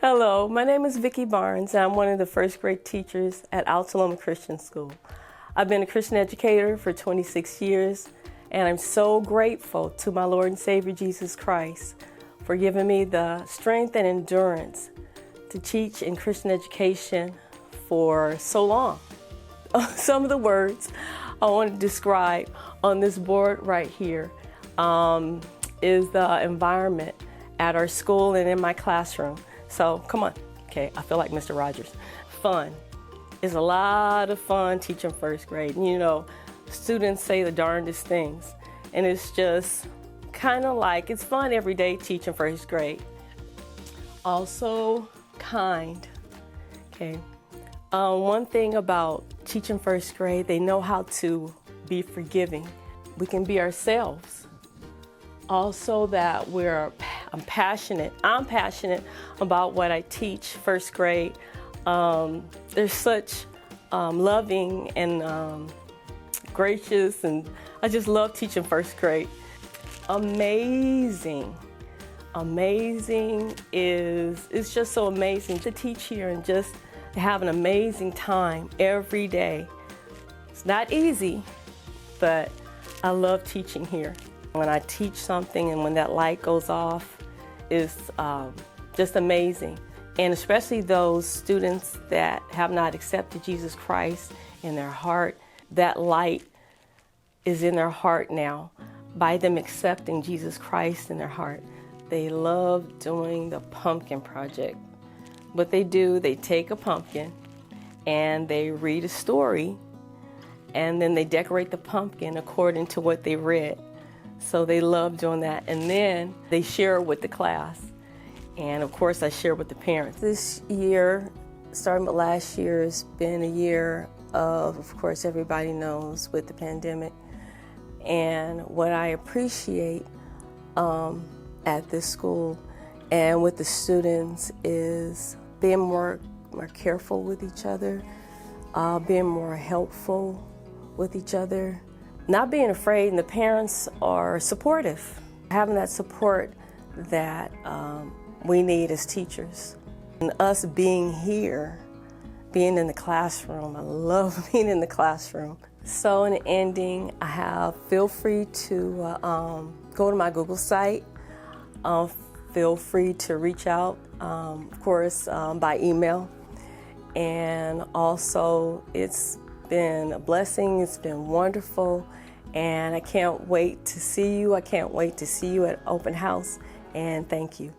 Hello, my name is Vicki Barnes, and I'm one of the first grade teachers at Altaloma Christian School. I've been a Christian educator for 26 years, and I'm so grateful to my Lord and Savior Jesus Christ for giving me the strength and endurance to teach in Christian education for so long. Some of the words I want to describe on this board right here is the environment at our school and in my classroom. So come on, okay, I feel like Mr. Rogers. Fun. It's a lot of fun teaching first grade. And, you know, students say the darndest things, and it's just kind of like, it's fun every day teaching first grade. Also kind, okay. One thing about teaching first grade, they know how to be forgiving. We can be ourselves. Also that I'm passionate about what I teach first grade. They're such loving and gracious, and I just love teaching first grade. Amazing is, it's just so amazing to teach here and just to have an amazing time every day. It's not easy, but I love teaching here. When I teach something and when that light goes off, it's just amazing. And especially those students that have not accepted Jesus Christ in their heart, that light is in their heart now by them accepting Jesus Christ in their heart. They love doing the pumpkin project. What they do, they take a pumpkin and they read a story, and then they decorate the pumpkin according to what they read. So they love doing that, and then they share it with the class. And of course I share with the parents. This year, starting with last year, has been a year of course, everybody knows with the pandemic. And what I appreciate at this school and with the students is being more careful with each other, being more helpful with each other, not being afraid, and the parents are supportive. Having that support that we need as teachers. And us being here, being in the classroom, I love being in the classroom. So in ending, feel free to go to my Google site. Feel free to reach out, of course, by email. And also, it's been a blessing, it's been wonderful, and I can't wait to see you. I can't wait to see you at open house, and thank you.